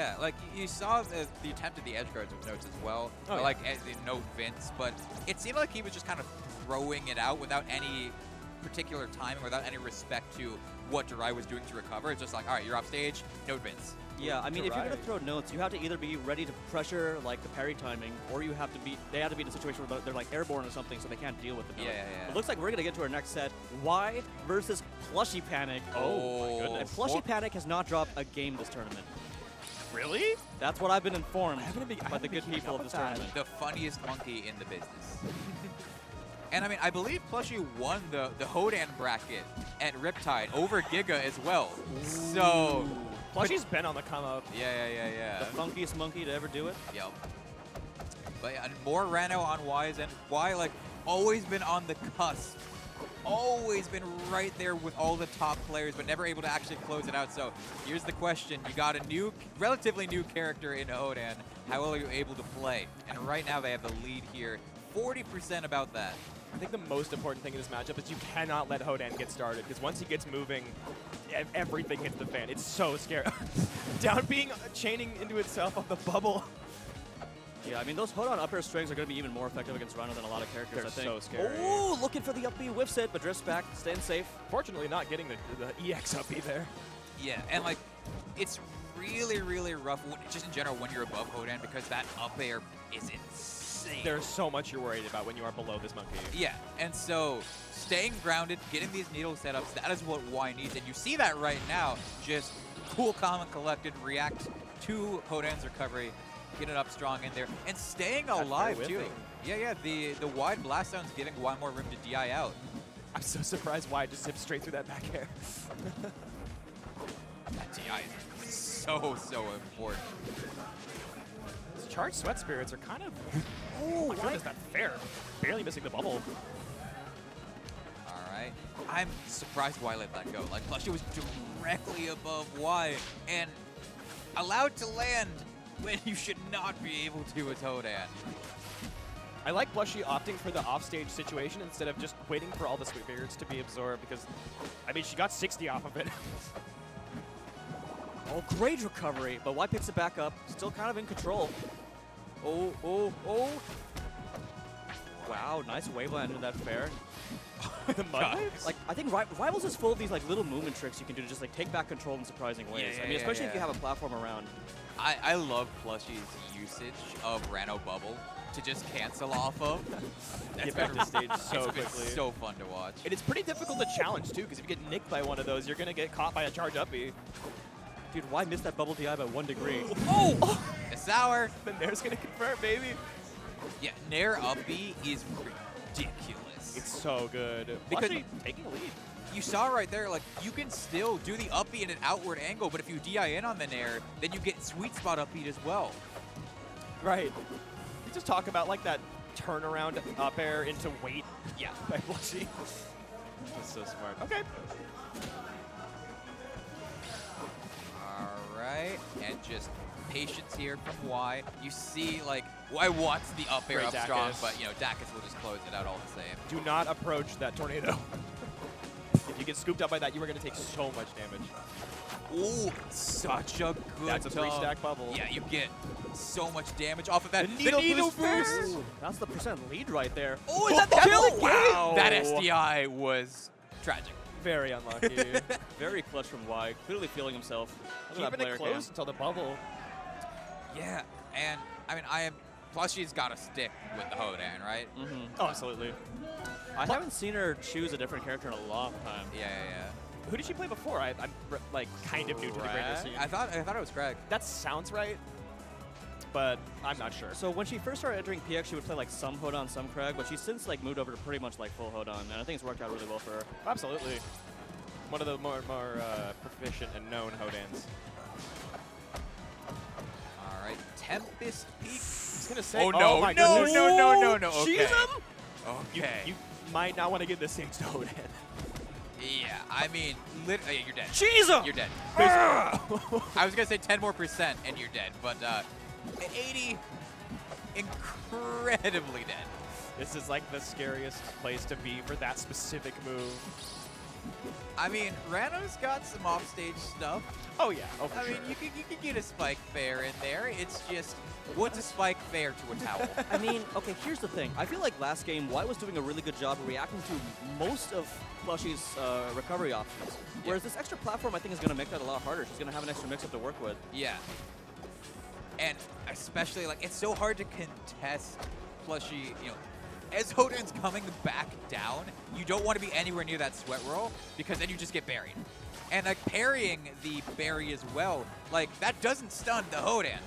Yeah, like you saw the attempt at the edge guards with notes as well, like the note Vince, but it seemed like he was just kind of throwing it out without any particular timing, without any respect to what Darai was doing to recover. It's just like, all right, you're off stage, note Vince. Yeah, I mean, if you're going to throw notes, you have to either be ready to pressure like the parry timing, or you have to be, they have to be in a situation where they're like airborne or something, so they can't deal with the note. Yeah. It looks like we're going to get to our next set, Y versus PlushyPanic. Oh my goodness. PlushyPanic has not dropped a game this tournament. Really? That's what I've been informed by the good people of this tournament. The funniest monkey in the business. And I mean, I believe Plushy won the Hodan bracket at Riptide over Giga as well. So Plushy's been on the come up. Yeah. The funkiest monkey to ever do it. Yep. But yeah, and more Rano on Y's, and Y like always been on the cusp. Always been right there with all the top players, but never able to actually close it out. So here's the question. You got a relatively new character in Hodan. How well are you able to play? And right now they have the lead here. 40% about that. I think the most important thing in this matchup is you cannot let Hodan get started, because once he gets moving, everything hits the fan. It's so scary. Down being chaining into itself on the bubble. Yeah, I mean, those Hodan up air strings are going to be even more effective against Rhino than a lot of characters, They're I think. so scary. Oh, looking for the up B, whiffs it, but drifts back, staying safe. Fortunately, not getting the EX up B there. Yeah, and like, it's really, really rough, just in general, when you're above Hodan, because that up air is insane. There's so much you're worried about when you are below this monkey. Yeah, and so staying grounded, getting these needle setups, that is what Y needs. And you see that right now, just cool, calm, and collected, react to Hodan's recovery, get it up strong in there, and staying alive too. Yeah, the wide blast zone's giving Y more room to DI out. I'm so surprised why I just zipped straight through that back air. That DI is so important. These charged sweat spirits are kind of, oh my goodness, not fair. Barely missing the bubble. All right, I'm surprised Y let that go. Like, Plushy was directly above Y and allowed to land when you should not be able to with Hodan. I like Plushy opting for the offstage situation instead of just waiting for all the sweet spirits to be absorbed, because, I mean, she got 60 off of it. Oh, great recovery, but Y picks it back up, still kind of in control. Oh. Wow, nice wave land into that fair. The mud waves? Like, I think Rivals is full of these like little movement tricks you can do to just like take back control in surprising ways. Yeah, I mean, especially if you have a platform around. I love Plushy's usage of Rano Bubble to just cancel off of. Get back to stage so quickly. It's so fun to watch. And it's pretty difficult to challenge, too, because if you get nicked by one of those, you're going to get caught by a charge up B. Dude, why miss that bubble DI by 1 degree? Oh! It's sour. The Nair's going to convert, baby. Yeah, Nair up B is ridiculous. It's so good. Because Plushy taking the lead. You saw right there, like, you can still do the up B in an outward angle, but if you DI in on the Nair, then you get sweet spot up B as well. Right. You just talk about, like, that turnaround up air into weight. Yeah. By Plushy. That's so smart. Okay. All right, and just patience here from Y. You see, like, Y wants the up air Great up strong, Dacus. but, you know, Dacus will just close it out all the same. Do not approach that tornado. If you get scooped up by that, you are going to take so much damage. Ooh, such a good That's a 3-stack bubble. Yeah, you get so much damage off of that. The needle boost. boost. Ooh, that's the % lead right there. Oh, is that the kill? Wow. That SDI was tragic. Very unlucky. Very clutch from Y, clearly feeling himself. Look at that Keeping it player close cam. until the bubble. Yeah, and I mean, Plushy's got to stick with the Hodan, right? Mm-hmm. Oh, absolutely. I haven't seen her choose a different character in a long time. Yeah. Who did she play before? I'm like kind of new to the Grander scene. I thought it was Craig. That sounds right, but I'm not sure. So when she first started entering PX, she would play like some Hodan, some Craig, but she's since like moved over to pretty much like full Hodan, and I think it's worked out really well for her. Absolutely. One of the more proficient and known Hodans. All right, Tempest Peak. I was gonna say. Oh no! My No! goodness. No! She's Okay. him? Okay. You might not want to give this thing to Hodan. Yeah, I mean, you're dead. She's him! You're dead. I was gonna say 10% more and you're dead, but 80, incredibly dead. This is like the scariest place to be for that specific move. I mean, Rano's got some offstage stuff. Oh yeah, oh for I sure. mean, you can get a spike fair in there. It's just, what's a spike fair to a towel? I mean, okay, here's the thing. I feel like last game, Y was doing a really good job reacting to most of Plushie's recovery options. Whereas this extra platform, I think, is going to make that a lot harder. She's going to have an extra mix-up to work with. Yeah. And especially, like, it's so hard to contest Plushie, you know, as Hodan's coming back down, you don't want to be anywhere near that sweat roll because then you just get buried. And, like, parrying the berry as well, like, that doesn't stun the Hodan.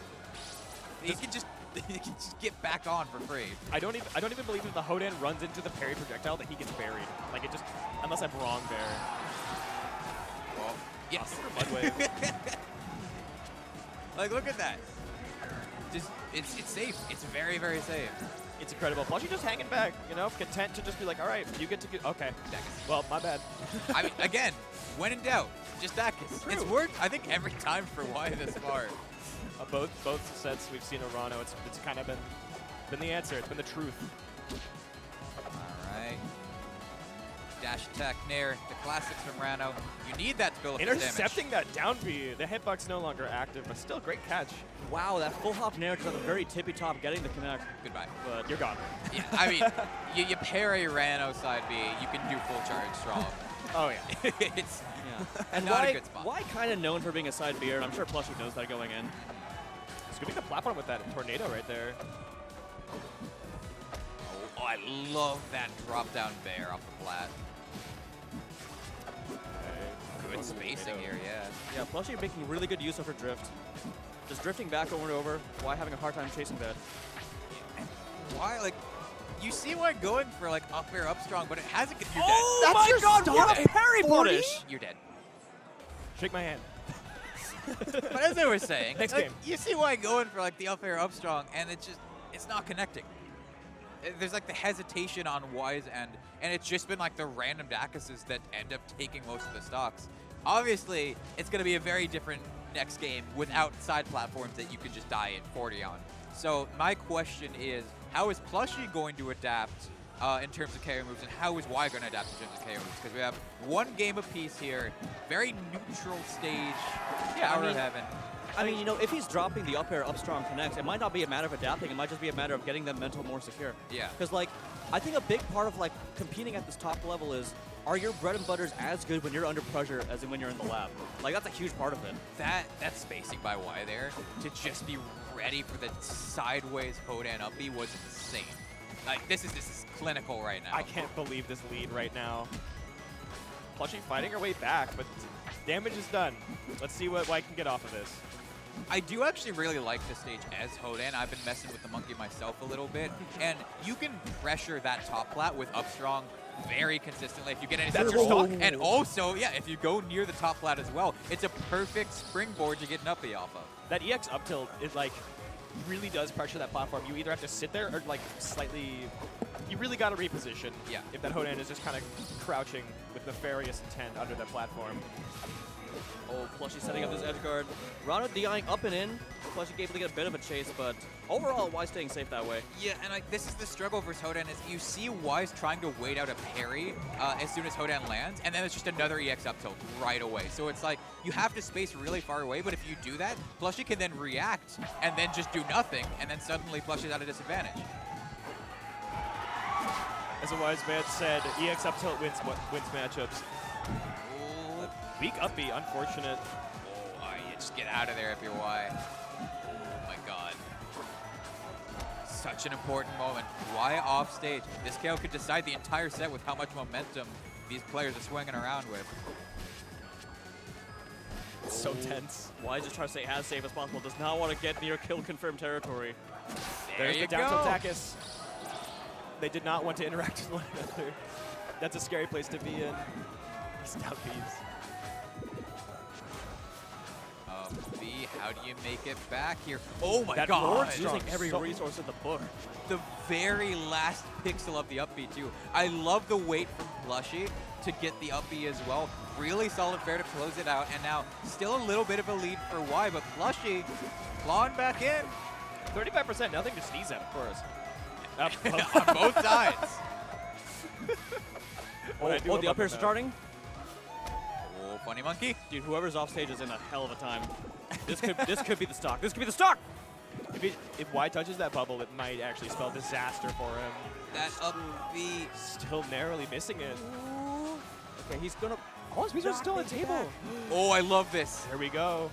He can just get back on for free. I don't even believe if the Hodan runs into the parry projectile that he gets buried. Like it just, unless I'm wrong there. Well, yes. Mud wave. Like, look at that. Just, it's safe. It's very, very safe. It's incredible. Plushie just hanging back, you know, content to just be like, all right, you get to get, okay. Well, my bad. I mean, again, when in doubt, just Dacus. It's worked, I think, every time for Y this far. Both sets we've seen Orano, it's kind of been the answer. It's been the truth. All right. Dash attack Nair, the classics from Rano. You need that to build up his damage. Intercepting that down B. The hitbox no longer active, but still great catch. Wow, that full hop Nair just at the very tippy top getting the connect. Goodbye. But you're gone. Yeah, I mean, you parry Rano side B, you can do full charge strong. Oh yeah. It's And not a Y, good spot. Y kind of known for being a side beer, and I'm sure Plushie knows that going in. Scooping the platform with that tornado right there. Oh, I love that drop down bear off the flat. Good spacing here, yeah. Yeah, Plushie making really good use of her drift. Just drifting back over and over, Y having a hard time chasing that. Why, like, you see why going for, like, up air, up strong, but it hasn't, you're Oh dead. my your god, what start a parry punish! You're dead. Shake my hand. But as I was saying, Next like, game. you see why going for, like, the up air, up strong, and it's not connecting. There's, like, the hesitation on Y's end, and it's just been, like, the random Dacuses that end up taking most of the stocks. Obviously, it's going to be a very different next game without side platforms that you can just die at 40 on. So my question is, how is Plushie going to adapt in terms of KO moves, and how is Y going to adapt in terms of KO moves? Because we have one game apiece here, very neutral stage, Tower of Heaven. I mean, you know, if he's dropping the up air, up strong connects, it might not be a matter of adapting. It might just be a matter of getting them mental more secure. Yeah. Because, like, I think a big part of, like, competing at this top level is, are your bread and butters as good when you're under pressure as in when you're in the lab? Like, that's a huge part of it. That spacing by Y there, to just be ready for the sideways Hodan up B was insane. Like, this is clinical right now. I can't believe this lead right now. Plushie fighting her way back, but damage is done. Let's see what Y can get off of this. I do actually really like this stage as Hodan. I've been messing with the monkey myself a little bit, and you can pressure that top plat with up strong very consistently if you get any That's your your stock. stock? And also, yeah, if you go near the top flat as well, it's a perfect springboard to get an uppie off of. That EX up tilt is like really does pressure that platform. You either have to sit there or like slightly. You really got to reposition. Yeah. If that Hodan is just kind of crouching with nefarious intent under that platform. Oh, Plushie setting up his edge guard. Rano DIing up and in. Plushie able to get a bit of a chase, but overall, Y staying safe that way. Yeah, and like this is the struggle versus Hodan is you see Y's trying to wait out a parry as soon as Hodan lands, and then it's just another EX up tilt right away. So it's like you have to space really far away, but if you do that, Plushie can then react and then just do nothing, and then suddenly Plushie's at a disadvantage. As a wise man said, EX up tilt wins matchups. Ooh. Weak up B, unfortunate. Oh, you just get out of there if you're Y. Oh my god. Such an important moment. Y off stage. This KO could decide the entire set with how much momentum these players are swinging around with. It's so tense. Y just trying to stay as safe as possible. Does not want to get near kill confirmed territory. There's you the down tilt go. Dacus. They did not want to interact with one another. That's a scary place to be in. These down Bs. B, how do you make it back here? Oh my That god! Lord Using Strong every so- resource in the book. The very last pixel of the up B too. I love the wait from Plushie to get the up B as well. Really solid fair to close it out, and now still a little bit of a lead for Y, but Plushie clawing back in. 35%, nothing to sneeze at, of course. On both sides. What I do Oh, love the up air about that. starting? funny monkey. Dude, whoever's off stage is in a hell of a time. This could be the stock. This could be the stock. If Y touches that bubble, it might actually spell disaster for him. That up B. Still narrowly missing it. Okay, he's gonna. Oh, his are still on the table. Oh, I love this. There we go.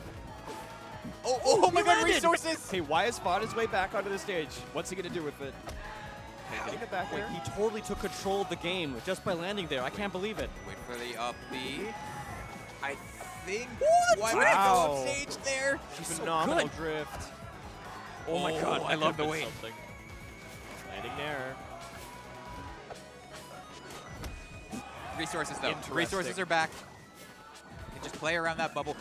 Oh my he god, landed. resources! Hey, Y has fought his way back onto the stage. What's he going to do with it? Okay, getting it back Wait, there. he totally took control of the game just by landing there. I can't believe it. Wait for the up B. I think the Y drift! might go Wow. up stage there. She's Phenomenal so good. drift. Oh my god, I love the could've weight. been something. Landing there. Resources though. Interesting. Resources are back. Can just play around that bubble.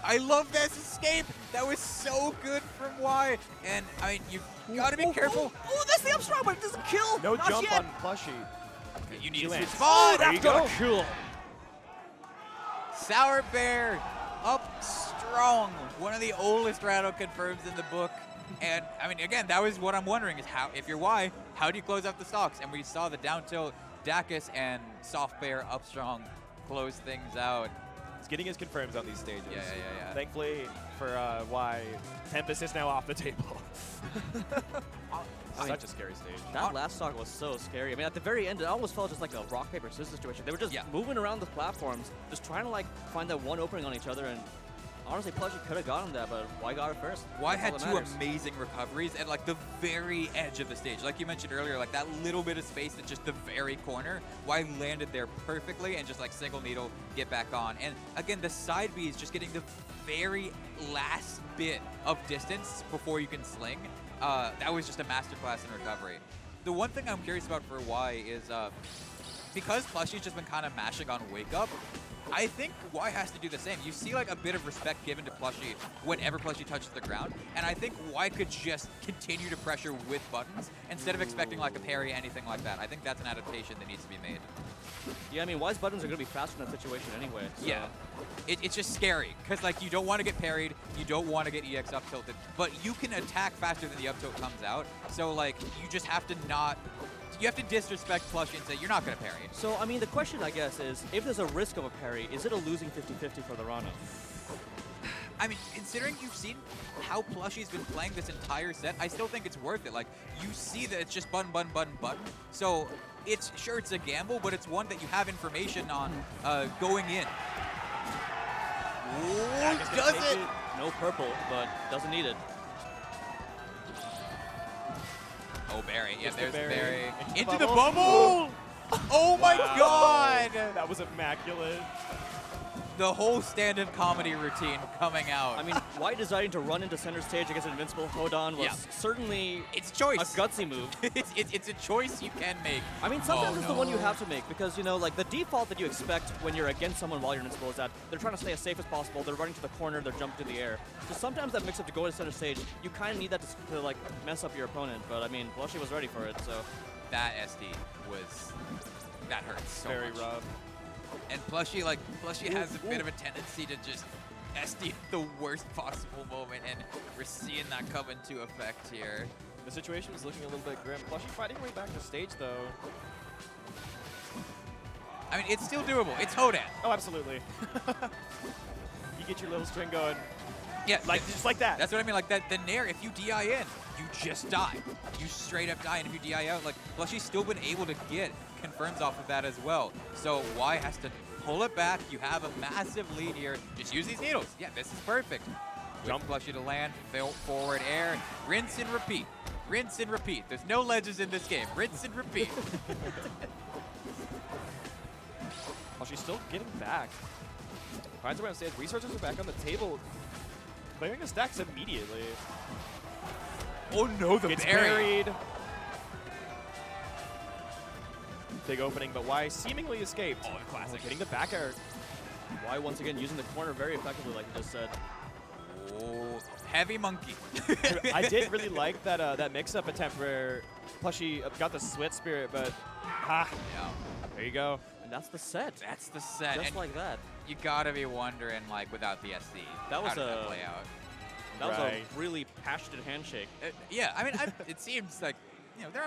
I love this escape. That was so good from Y. And I mean, you've got to be careful. Oh, that's the upstrong, but it doesn't kill. No Not jump yet. on Plushy. You need He to lands. spot. Oh, There that's you gonna go. kill. Sour Bear up strong. One of the oldest Rattle confirms in the book. And I mean, again, that was what I'm wondering is how, if you're Y, how do you close out the stocks? And we saw the down tilt Dacus and Soft Bear up strong close things out. He's getting his confirms on these stages. Yeah. Thankfully for Y, Tempest is now off the table. Such a scary stage. That last stock was so scary. I mean, at the very end, it almost felt just like a rock, paper, scissors situation. They were just moving around the platforms, just trying to like find that one opening on each other. And honestly, Plushy could have gotten that, but Y got it first. Y That's had all that two matters. amazing recoveries at like the very edge of the stage. Like you mentioned earlier, like that little bit of space at just the very corner. Y landed there perfectly and just like single needle, get back on. And again, the side B is just getting the very last bit of distance before you can sling. That was just a masterclass in recovery. The one thing I'm curious about for Y is because Plushy's just been kind of mashing on Wake Up, I think Y has to do the same. You see like a bit of respect given to Plushy whenever Plushy touches the ground, and I think Y could just continue to pressure with buttons instead of expecting like a parry, anything like that. I think that's an adaptation that needs to be made. Yeah, I mean, Y's buttons are going to be faster in that situation anyway. So. Yeah. It's just scary, because like you don't want to get parried, you don't want to get EX up tilted, but you can attack faster than the up tilt comes out, so like you just have to not, you have to disrespect Plushy and say you're not going to parry. So, I mean, the question, I guess, is if there's a risk of a parry, is it a losing 50-50 for the Rana? I mean, considering you've seen how Plushy's been playing this entire set, I still think it's worth it. Like, you see that it's just button, button, button, button. So, it's sure it's a gamble, but it's one that you have information on going in. Ooh, does it? No purple, but doesn't need it. Oh, Barry. Yeah, It's the there's Barry. Barry. Into Into the the bubble. bubble! Oh my god! That was immaculate. The whole stand-up comedy routine coming out. I mean, Y deciding to run into center stage against Invincible Hodan was certainly it's a choice. a gutsy move. it's a choice you can make. I mean, sometimes Oh, it's the one you no. have to make because, you know, like the default that you expect when you're against someone while you're invincible is that they're trying to stay as safe as possible, they're running to the corner, they're jumping to the air. So sometimes that mix-up to go to center stage, you kind of need that to like mess up your opponent. But I mean, Plushy was ready for it, so. That SD was, that hurts so Very much. rough. And Plushy has a bit of a tendency to just SD the worst possible moment, and we're seeing that come into effect here. The situation was looking a little bit grim. Plushy fighting way back to stage, though. I mean, it's still doable. It's Hodan. Oh, absolutely. You get your little string going. Yeah, Just like that. That's what I mean. Like that, the Nair, if you DI in, you just die. You straight up die, and if you DI out, like Plushy's still been able to get confirms off of that as well. So Y has to pull it back. You have a massive lead here. Just use these needles. Yeah, this is perfect. Jump Plushy to land, forward air, rinse and repeat. Rinse and repeat. There's no ledges in this game. Rinse and repeat. Well, she's still getting back. Finds around stage. Resources are back on the table. Clearing the stacks immediately. Oh no, the Gets berry. buried. Big opening, but Y seemingly escaped. Oh, classic. Hitting the back air. Y once again using the corner very effectively, like you just said. Oh, heavy monkey. I did really like that that mix-up attempt where Plushy got the Sweat Spirit, but Yeah, there you go. And that's the set. that's the set. Just And like that. you gotta be wondering, like, without the SD, That was how did that a- play out? That was Right. a really passionate handshake. Yeah, I mean, it seems like, you know, there